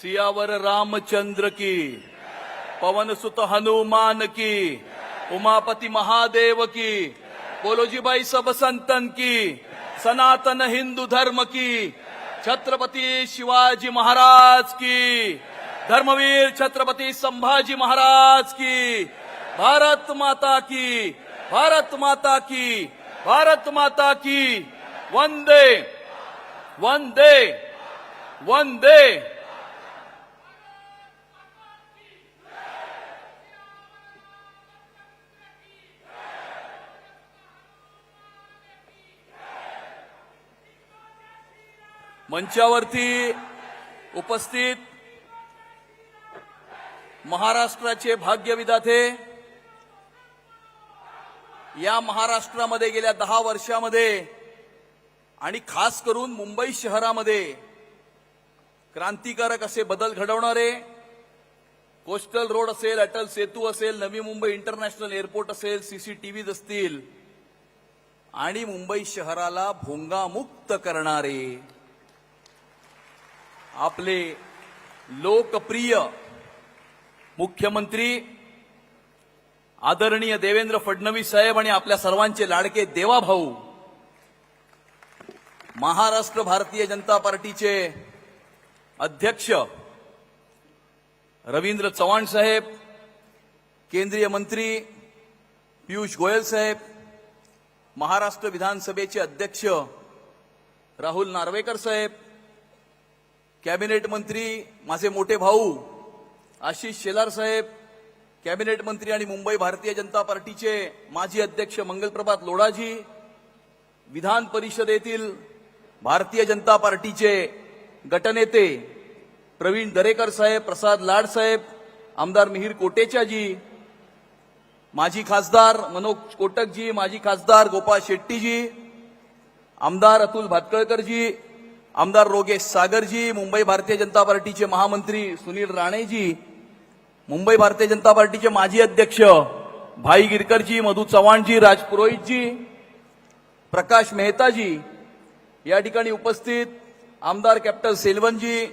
सियावर रामचंद्र की, पवन सुत हनुमान की, उमापति महादेव की, बोलो जी भाई सब संतन की, सनातन हिंदू धर्म की, छत्रपति शिवाजी महाराज की, धर्मवीर छत्रपति संभाजी महाराज की, भारत माता की, भारत माता की, भारत माता की, वंदे वंदे वंदे। मंचावरती उपस्थित महाराष्ट्राचे भाग्यविधाते, या महाराष्ट्रामध्ये गेल्या 10 वर्षामध्ये आणि खास करून मुंबई शहरामध्ये क्रांतिकारक असे बदल घडवणारे, कोस्टल रोड असेल, अटल सेतू असेल, नवी मुंबई इंटरनॅशनल एअरपोर्ट असेल, सीसीटीव्हीज असतील आणि मुंबई शहराला भोंगामुक्त करणारे आपले लोकप्रिय मुख्यमंत्री आदरणीय देवेंद्र फडणवीस साहेब आणि आपल्या सर्वांचे लाडके देवाभाऊ महाराष्ट्र भारतीय जनता पार्टीचे अध्यक्ष रवींद्र चव्हाण साहेब, केंद्रीय मंत्री पियुष गोयल साहेब, महाराष्ट्र विधानसभेचे अध्यक्ष राहुल नार्वेकर साहेब, कॅबिनेट मंत्री माझे मोठे भाऊ आशिष शेलार साहेब, कॅबिनेट मंत्री आणि मुंबई भारतीय जनता पार्टीचे माजी अध्यक्ष मंगलप्रभात लोढाजी, विधान परिषदेतील भारतीय जनता पार्टीचे गटनेते प्रवीण दरेकर साहेब, प्रसाद लाड साहेब, आमदार मिहिर कोटेचाजी, माजी खासदार मनोज कोटकजी, माजी खासदार गोपाळ शेट्टीजी, आमदार अतुल भातखळकरजी, आमदार रोगेश सागरजी, मुंबई भारतीय जनता पार्टीचे महामंत्री सुनील राणेजी, मुंबई भारतीय जनता पार्टीचे माजी अध्यक्ष भाई गिरकरजी, मधु चव्हाणजी, राज पुरोहितजी, प्रकाश मेहताजी, या ठिकाणी उपस्थित आमदार कॅप्टन सेल्वनजी,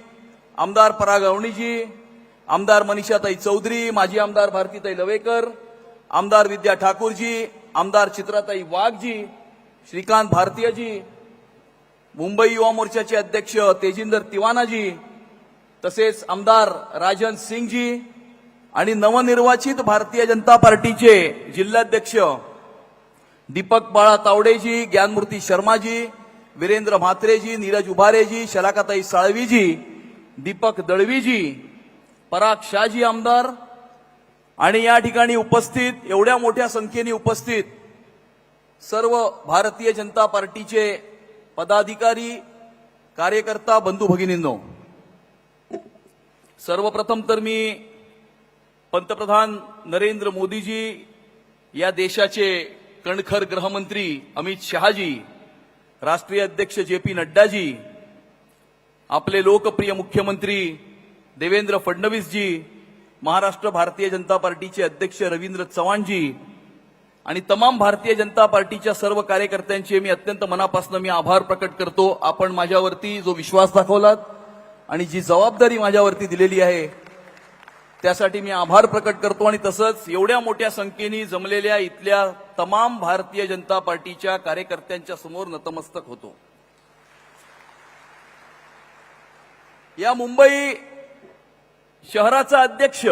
आमदार पराग अवणीजी, आमदार मनीषाताई चौधरी, माजी आमदार भारतीताई लवेकर, आमदार विद्या ठाकूरजी, आमदार चित्राताई वाघजी, श्रीकांत भारतीयजी, मुंबई युवा मोर्चाचे अध्यक्ष तेजिंदर तिवानाजी, तसेच आमदार राजन सिंगजी आणि नवनिर्वाचित भारतीय जनता पार्टीचे जिल्हाध्यक्ष दीपक बाळा तावडेजी, ज्ञानमूर्ती शर्माजी, वीरेंद्र म्हात्रेजी, नीरज उभारेजी, शलाकाताई साळवीजी, दीपक दळवीजी, पराग शाहजी आमदार आणि या ठिकाणी उपस्थित एवढ्या मोठ्या संख्येने उपस्थित सर्व भारतीय जनता पार्टीचे पदाधिकारी, कार्यकर्ता, बंधू भगिनींनो, सर्वप्रथम तर मी पंतप्रधान नरेंद्र मोदीजी, या देशाचे कणखर गृहमंत्री अमित शहाजी, राष्ट्रीय अध्यक्ष जे.पी. नड्डाजी, आपले लोकप्रिय मुख्यमंत्री देवेंद्र फडणवीसजी, महाराष्ट्र भारतीय जनता पार्टीचे अध्यक्ष रवींद्र चव्हाणजी आणि तमाम भारतीय जनता पार्टीच्या सर्व कार्यकर्त्यांचे मी अत्यंत मनापासून आभार प्रकट करतो। आपण माझ्यावरती जो विश्वास दाखवलात आणि जी जबाबदारी माझ्यावरती दिलेली आहे त्यासाठी मी आभार प्रकट करतो आणि तसंच एवढ्या मोठ्या संख्येने जमलेल्या इथल्या तमाम भारतीय जनता पार्टीच्या कार्यकर्त्यांच्या समोर नतमस्तक होतो। या मुंबई शहराचा अध्यक्ष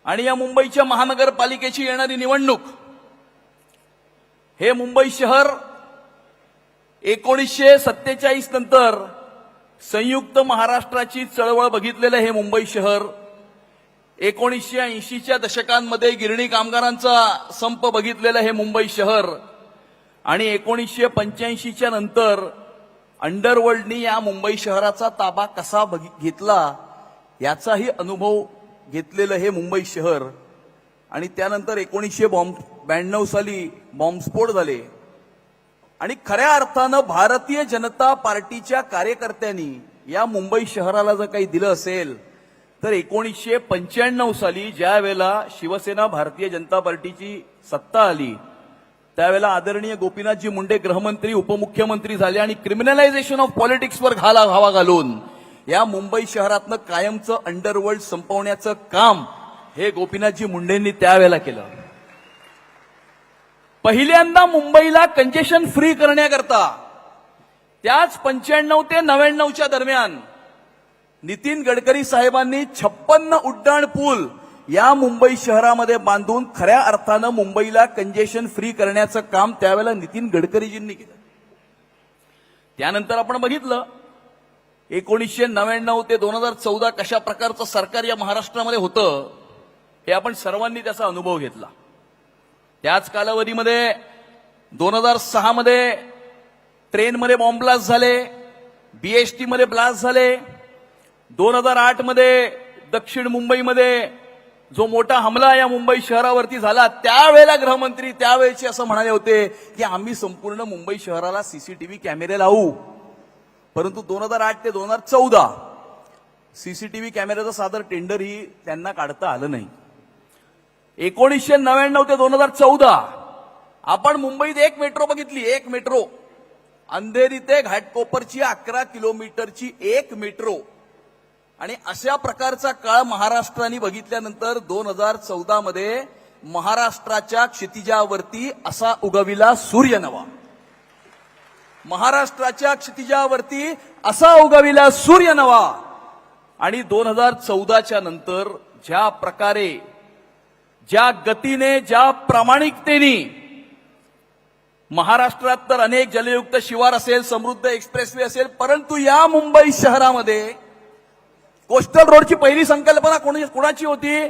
आणि या मुंबईच्या महानगरपालिकेची येणारी निवडणूक, हे मुंबई शहर 1947 नंतर संयुक्त महाराष्ट्राची चळवळ बघितलेलं हे मुंबई शहर, 1980च्या दशकांमध्ये गिरणी कामगारांचा संप बघितलेलं हे मुंबई शहर आणि 1985च्या नंतर अंडरवर्ल्डनी या मुंबई शहराचा ताबा कसा घेतला याचाही अनुभव घेतलेलं हे मुंबई शहर आणि त्यानंतर 1992 साली बॉम्बस्फोट झाले आणि खऱ्या अर्थानं भारतीय जनता पार्टीच्या कार्यकर्त्यांनी या मुंबई शहराला जर काही दिलं असेल तर 1995 साली ज्या वेळेला शिवसेना भारतीय जनता पार्टीची सत्ता आली त्यावेळेला आदरणीय गोपीनाथजी मुंडे गृहमंत्री उपमुख्यमंत्री झाले आणि क्रिमिनलायझेशन ऑफ पॉलिटिक्सवर हवा घालून या मुंबई शहरातनं कायमचं अंडरवर्ल्ड संपवण्याचं काम हे गोपीनाथजी मुंडेंनी त्यावेळेला केलं. पहिल्यांदा मुंबईला कंजेशन फ्री करण्याकरता त्याच 95 ते 99च्या दरम्यान नितीन गडकरी साहेबांनी 56 उड्डाण पूल या मुंबई शहरामध्ये बांधून खऱ्या अर्थानं मुंबईला कंजेशन फ्री करण्याचं काम त्यावेळेला नितीन गडकरीजींनी केलं. त्यानंतर आपण बघितलं 1999 ते 2014 कशा प्रकारचं सरकार या महाराष्ट्रामध्ये होतं हे आपण सर्वांनी त्याचा अनुभव घेतला. त्याच कालावधीमध्ये 2006 मध्ये ट्रेनमध्ये बॉम्ब ब्लास्ट झाले, बीएसटी मध्ये ब्लास्ट झाले. 2008 मध्ये दक्षिण मुंबईमध्ये जो मोठा हमला या मुंबई शहरावरती झाला त्यावेळेला गृहमंत्री त्यावेळेचे असं म्हणाले होते की आम्ही संपूर्ण मुंबई शहराला सीसीटीव्ही कॅमेरे लावू. परंतु 2008 ते 2014 सीसीटीव्ही कॅमेऱ्याचं सादर टेंडरही त्यांना काढता आलं नाही. 1999 ते 2014 आपण मुंबईत एक मेट्रो बघितली, एक मेट्रो अंधेरी ते घाटकोपरची 11 किलोमीटरची एक मेट्रो. आणि अशा प्रकारचा काळ महाराष्ट्राने बघितल्यानंतर 2014 मध्ये महाराष्ट्राच्या क्षितिजावरती असा उगविला सूर्य नवा. महाराष्ट्राच्या क्षितिजावरती असा उगविला सूर्य नवा. आणि 2014च्या नंतर ज्या प्रकारे, ज्या गतीने, ज्या प्रामाणिकतेने महाराष्ट्रात तर अनेक जलयुक्त शिवार असेल, समृद्ध एक्सप्रेसवे असेल, परंतु या मुंबई शहरामध्ये कोस्टल रोडची पहिली संकल्पना कोणाची होती?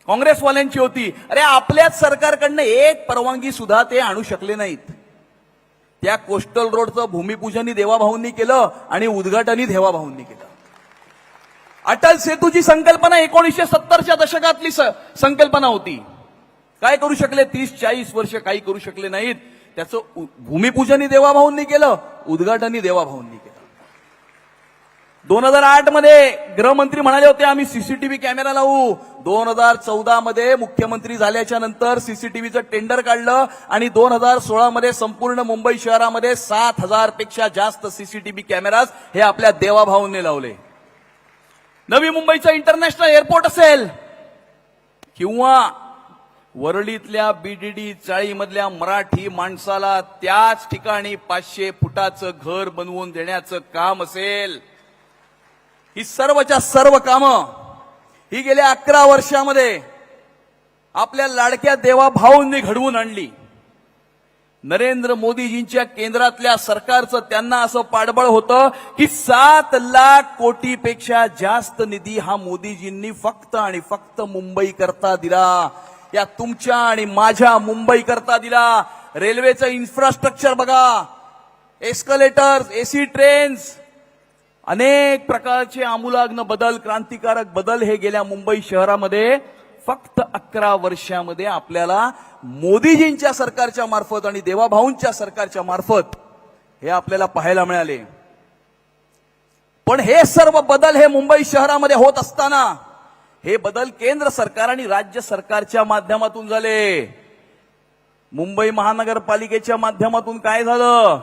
काँग्रेसवाल्यांची होती. अरे आपल्याच सरकारकडनं एक परवानगी सुद्धा ते आणू शकले नाहीत. त्या कोस्टल रोडचं भूमिपूजनही देवाभाऊंनी केलं आणि उद्घाटनही देवाभाऊंनी केलं. अटल सेतूची संकल्पना 1970च्या दशकातली संकल्पना होती. काय करू शकले? 30-40 वर्ष काही करू शकले नाहीत. त्याचं भूमिपूजनही देवाभाऊंनी केलं, उद्घाटनही देवाभाऊंनी केलं. 2008 मध्ये गृहमंत्री म्हणाले होते आम्ही सीसीटीव्ही कॅमेरा लावू. 2014 मध्ये मुख्यमंत्री झाल्याच्या नंतर सीसीटीव्हीचं टेंडर काढलं आणि 2016 मध्ये संपूर्ण मुंबई शहरामध्ये 7,000 पेक्षा जास्त सीसीटीव्ही कॅमेराज हे आपल्या देवाभाऊंनी लावले. नवी मुंबईचं इंटरनॅशनल एअरपोर्ट असेल किंवा वरळीतल्या बीडीडी चाळीमधल्या मराठी माणसाला त्याच ठिकाणी 500 फुटाचं घर बनवून देण्याचं काम असेल, ही सर्वच्या सर्व कामं ही गेल्या 11 वर्षामध्ये आपल्या लाडक्या देवाभाऊंनी घडवून आणली. नरेंद्र मोदीजींच्या केंद्रातल्या सरकारचं त्यांना असं पाठबळ होतं की 7 लाख कोटीपेक्षा जास्त निधी हा मोदीजींनी फक्त आणि फक्त मुंबई करता दिला. या तुमच्या आणि माझ्या मुंबई करता दिला. रेल्वेचं इन्फ्रास्ट्रक्चर बघा, एस्कलेटर्स, एसी ट्रेन्स, अनेक प्रकारचे आमूलाग्न बदल, क्रांतिकारक बदल हे गेल्या मुंबई शहरामध्ये फक्त 11 वर्षामध्ये आपल्याला मोदीजींच्या सरकारच्या मार्फत आणि देवाभाऊंच्या सरकारच्या मार्फत हे आपल्याला पाहायला मिळाले. पण हे सर्व बदल हे मुंबई शहरामध्ये होत असताना हे बदल केंद्र सरकार आणि राज्य सरकारच्या माध्यमातून झाले. मुंबई महानगरपालिकेच्या माध्यमातून काय झालं?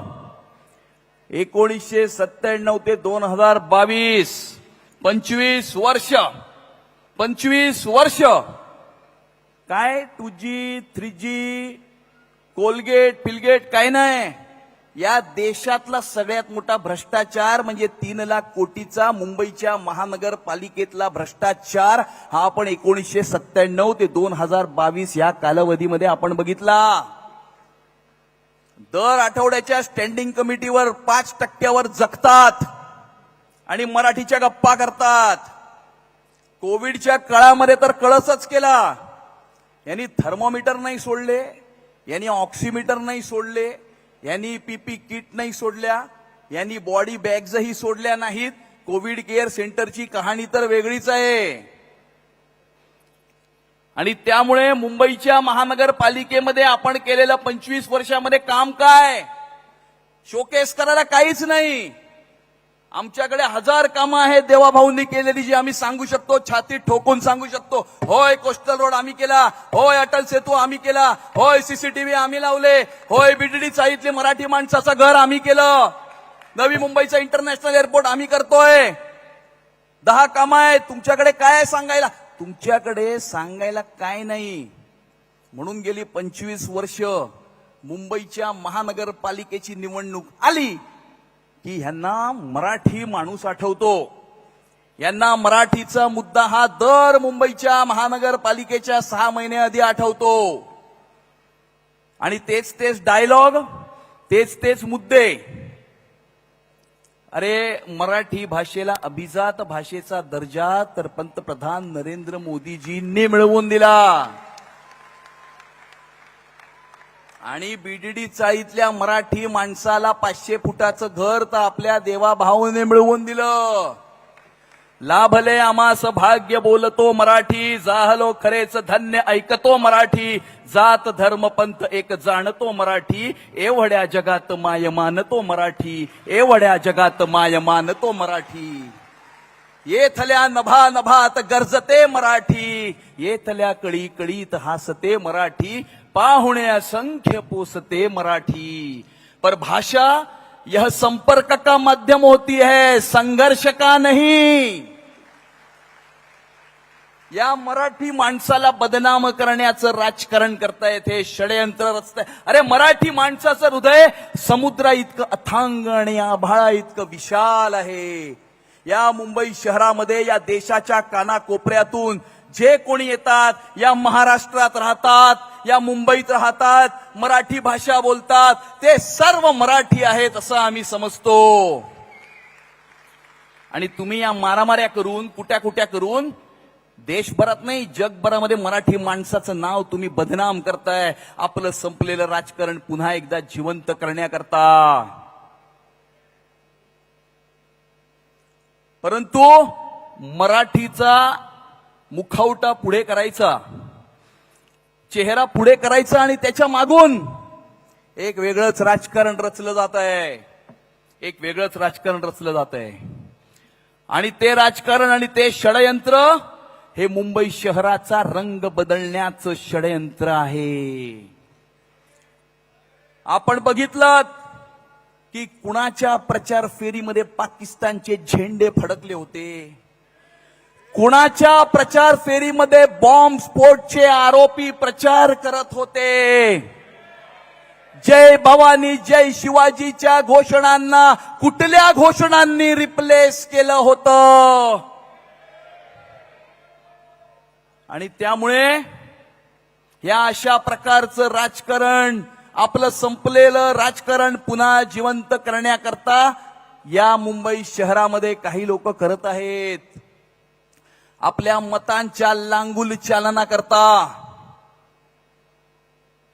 1997 ते 2022 25 वर्ष काय 2G 3G कोलगेट फिलगेट काय नाही. या देशातला सगळ्यात मोठा भ्रष्टाचार म्हणजे 3 लाख कोटीचा मुंबईच्या महानगरपालिकेतला भ्रष्टाचार हा आपण 1997 ते 2022 या कालावधीमध्ये आपण बघितला. दर आठवड्याच्या स्टँडिंग कमिटीवर 5% जगतात आणि मराठीच्या गप्पा करतात. कोविडच्या काळामध्ये तर कळसच केला. यांनी थर्मोमीटर नाही सोडले, यांनी ऑक्सिमीटर नाही सोडले, यांनी पीपी किट नाही सोडल्या, यांनी बॉडी बॅग्सही सोडल्या नाहीत. कोविड केअर सेंटरची कहाणी तर वेगळीच आहे. आणि त्यामुळे मुंबईच्या महानगरपालिकेमध्ये आपण केलेलं 25 वर्षामध्ये काम काय? शोकेस करायला काहीच नाही. आमच्याकडे 1000 कामं आहेत देवाभाऊंनी केलेली जी आम्ही सांगू शकतो, छाती ठोकून सांगू शकतो. होय कोस्टल रोड आम्ही केला, होय अटल सेतू आम्ही केला, होय सीसीटीव्ही आम्ही लावले, होय बीडीडी चाळीतले मराठी माणसाचं घर आम्ही केलं, नवी मुंबईचं इंटरनॅशनल एअरपोर्ट आम्ही करतोय. 10 कामं आहेत. तुमच्याकडे काय आहे सांगायला? तुमच्याकडे सांगायला काय नाही. म्हणून गेली 25 वर्ष मुंबईच्या महानगरपालिकेची निवडणूक आली की ह्यांना मराठी माणूस आठवतो. यांना मराठीचा मुद्दा हा दर मुंबईच्या महानगरपालिकेच्या 6 महिन्याआधी आठवतो. आणि तेच डायलॉग, तेच मुद्दे. अरे मराठी भाषेला अभिजात भाषेचा दर्जा तर पंतप्रधान नरेंद्र मोदीजींनी मिळवून दिला. आणि बीडीडी चाळीतल्या मराठी माणसाला 500 फुटाचं घर तर आपल्या देवाभाऊने मिळवून दिलं. लाभले आमास भाग्य बोलतो मराठी, जाहलो खरेच धन्य ऐकतो मराठी, जात धर्म पंथ एक जाणतो मराठी, एवढ्या जगात माय मानतो मराठी, एवढ्या जगात माय मानतो मराठी. येथल्या नभा नभात गरजते मराठी, येथल्या कळी कळीत हासते मराठी, पाहुणे असंख्य पोसते मराठी. पर भाषा यह संपर्क का माध्यम होती है, संघर्ष का नहीं. या मराठी माणसाला बदनाम करण्याचं राजकारण करतायत, हे षडयंत्र रचताय. अरे मराठी माणसाचं हृदय समुद्रा इतकं अथांग आणि आभाळा इतकं विशाल आहे. या मुंबई शहरामध्ये या देशाच्या कानाकोपऱ्यातून जे कोणी येतात, या महाराष्ट्रात राहतात, या मुंबईत राहतात, मराठी भाषा बोलतात, ते सर्व मराठी आहेत असं आम्ही समजतो. आणि तुम्ही या मारामाऱ्या करून, कुट्या करून देशभरात नाही जगभरामध्ये मराठी माणसाचं नाव तुम्ही बदनाम करताय, आपलं संपलेलं राजकारण पुन्हा एकदा जिवंत करण्याकरता. परंतु मराठीचा मुखवटा पुढे करायचा, चेहरा पुढे करायचा आणि त्याच्या मागून एक वेगळंच राजकारण रचलं जात आहे, एक वेगळंच राजकारण रचलं जात आहे. आणि ते राजकारण आणि ते षडयंत्र हे मुंबई शहराचा रंग बदलण्याचं षडयंत्र आहे. आपण बघितलं की कुणाच्या प्रचार फेरीमध्ये पाकिस्तानचे झेंडे फडकले होते, कुणाच्या प्रचार फेरीमध्ये बॉम्ब स्फोटचे आरोपी प्रचार करत होते. जय भवानी जय शिवाजीच्या घोषणांना कुठल्या घोषणांनी रिप्लेस केलं होतं. आणि त्यामुळे या अशा प्रकारचं राजकारण, आपलं संपलेलं राजकारण पुन्हा जिवंत करण्याकरता या मुंबई शहरामध्ये काही लोक करत आहेत. आपल्या मतांच्या लांगुल चालनाकरता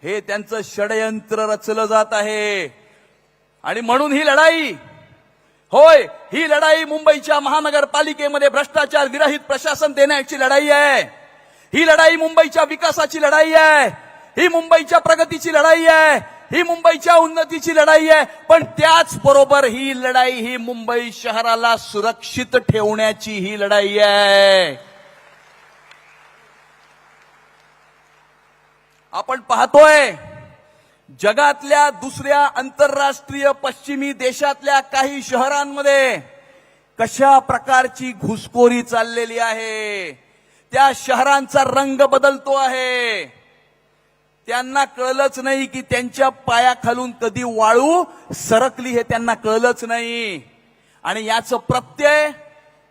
हे त्यांचं षडयंत्र रचलं जात आहे. आणि म्हणून ही लढाई, होय ही लढाई मुंबईच्या महानगरपालिकेमध्ये भ्रष्टाचार विरहित प्रशासन देण्याची लढाई आहे. ही लढाई मुंबईच्या विकासाची लढाई आहे, ही मुंबईच्या प्रगतीची लढाई आहे, ही मुंबईच्या उन्नतीची लढाई आहे. पण त्याचबरोबर ही लढाई ही मुंबई शहराला सुरक्षित ठेवण्याची ही लढाई आहे. आपण पाहतोय जगातल्या दुसऱ्या आंतरराष्ट्रीय पश्चिमी देशातल्या काही शहरांमध्ये कशा प्रकारची घुसखोरी चाललेली आहे. त्या शहरांचा रंग बदलतो आहे. त्यांना कळलंच नाही की त्यांच्या पायाखालून कधी वाळू सरकली हे त्यांना कळलंच नाही. आणि याचं प्रत्यय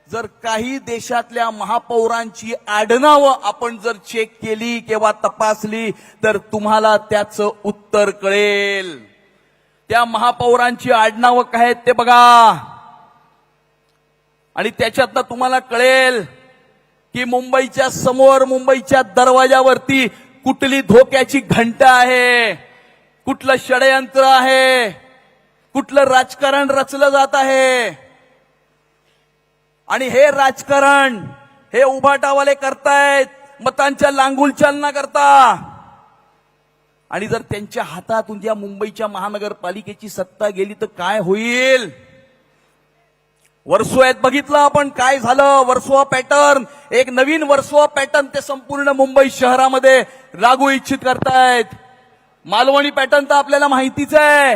जर काही देशातल्या महापौरांची आडनावं आपण जर चेक केली किंवा तपासली तर तुम्हाला त्याचं उत्तर कळेल. त्या महापौरांची आडनावं काय आहेत ते बघा आणि त्याच्यातनं तुम्हाला कळेल की मुंबईच्या समोर, मुंबईच्या दरवाजावरती कुठली धोक्याची घंटा आहे, कुठलं षडयंत्र आहे, कुठलं राजकारण रचलं जात आहे. आणि हे राजकारण हे उभाटावाले करतायत मतांच्या लांगुल चालना करता. आणि जर त्यांच्या हातातून या मुंबईच्या महानगरपालिकेची सत्ता गेली तर काय होईल? वर्सोव्यात बघितलं आपण काय झालं. वर्सोवा पॅटर्न, एक नवीन वर्सोवा पॅटर्न ते संपूर्ण मुंबई शहरामध्ये लागू इच्छित करतायत. मालवणी पॅटर्न तर आपल्याला माहितीच आहे.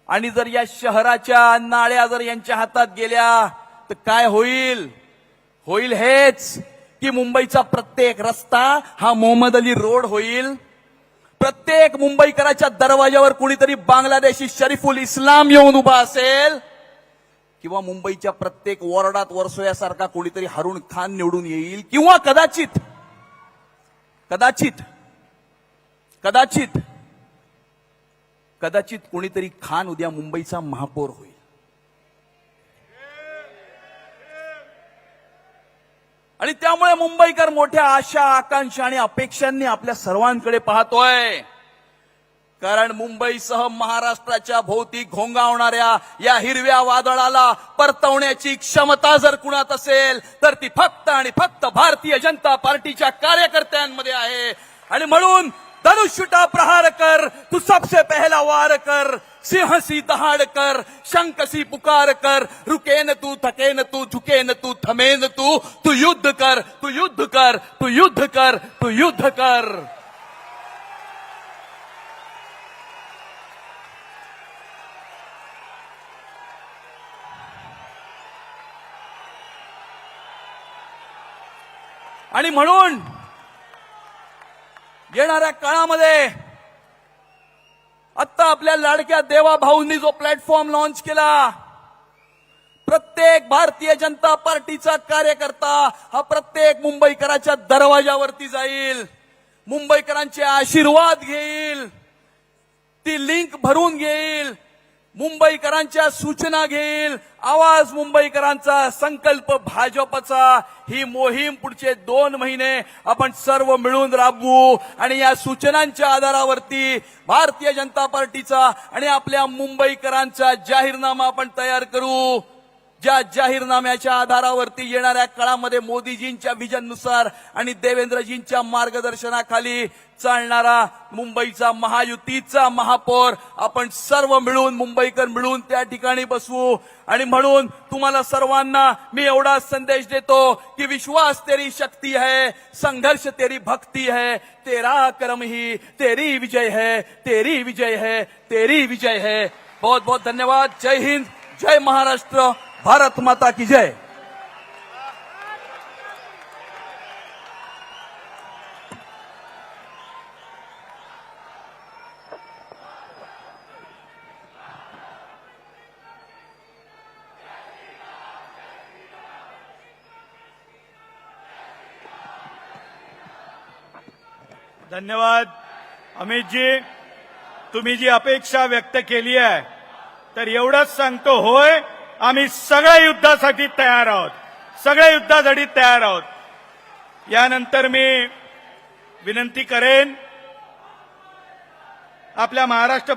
आणि जर या शहराच्या नाळ्या जर यांच्या हातात गेल्या तर काय होईल? होईल हेच की मुंबईचा प्रत्येक रस्ता हा मोहम्मद अली रोड होईल. प्रत्येक मुंबईकराच्या दरवाजावर कुणीतरी बांगलादेशी शरीफुल इस्लाम येऊन उभा असेल, किंवा मुंबईच्या प्रत्येक वॉर्डात वर्सोयासारखा कोणीतरी हारून खान निवडून येईल, किंवा कदाचित कदाचित कदाचित कदाचित कोणीतरी खान उद्या मुंबईचा महापौर होईल. आणि त्यामुळे मुंबईकर मोठ्या आशा, आकांक्षा आणि अपेक्षांनी आपल्या सर्वांकडे पाहतोय. कारण मुंबईसह महाराष्ट्राच्या भोवती घोंगावणाऱ्या या हिरव्या वादळाला परतवण्याची क्षमता जर कुणात असेल तर ती फक्त आणि फक्त भारतीय जनता पार्टीच्या कार्यकर्त्यांमध्ये आहे. आणि म्हणून धनुष्यटा प्रहार कर, तू सबसे पहला वार कर, सिंहसी दहाड़ कर, शंकसी पुकार कर, रुके न तू, थके न तू, झुके न तू, थमे न तू, तू युद्ध कर, तू युद्ध कर, तू युद्ध कर, तू युद्ध कर. आणि म्हणून येणाऱ्या काळामध्ये आता आपल्या लाडक्या देवा भाऊंनी जो प्लॅटफॉर्म लॉन्च केला, प्रत्येक भारतीय जनता पार्टीचा कार्यकर्ता हा प्रत्येक मुंबईकराच्या दरवाजावरती जाईल, मुंबईकरांचे आशीर्वाद घेईल, ती लिंक भरून घेईल, मुंबईकरांच्या सूचना घेईल, आवाज मुंबईकरांचा, संकल्प भाजपचा. ही मोहीम पुढचे 2 महिने आपण सर्व मिळून राबवू आणि या सूचनांच्या आधारावरती भारतीय जनता पार्टीचा आणि आपल्या मुंबईकरांचा जाहीरनामा आपण तयार करू. ज्या जाहीरनाम्याच्या आधारावरती येणाऱ्या काळामध्ये मोदीजींच्या व्हिजननुसार आणि देवेंद्रजींच्या मार्गदर्शनाखाली चालणारा मुंबईचा महायुतीचा महापौर आपण सर्व मिळून, मुंबईकर मिळून त्या ठिकाणी बसवू. आणि म्हणून तुम्हाला सर्वांना मी एवढा संदेश देतो की विश्वास तेरी शक्ती है, संघर्ष तेरी भक्ती है, तेरा कर्म ही तेरी विजय है, तेरी विजय है, तेरी विजय है. बहुत बहुत धन्यवाद. जय हिंद, जय महाराष्ट्र, भारत माता की जय. धन्यवाद अमितजी. तुम्ही जी अपेक्षा व्यक्त केली आहे तर एवढंच सांगतो, होय आम्ही सगळ्या युद्धासाठी तयार आहोत, सगळ्या युद्धासाठी तयार आहोत. यानंतर मी विनंती करेन आपल्या महाराष्ट्र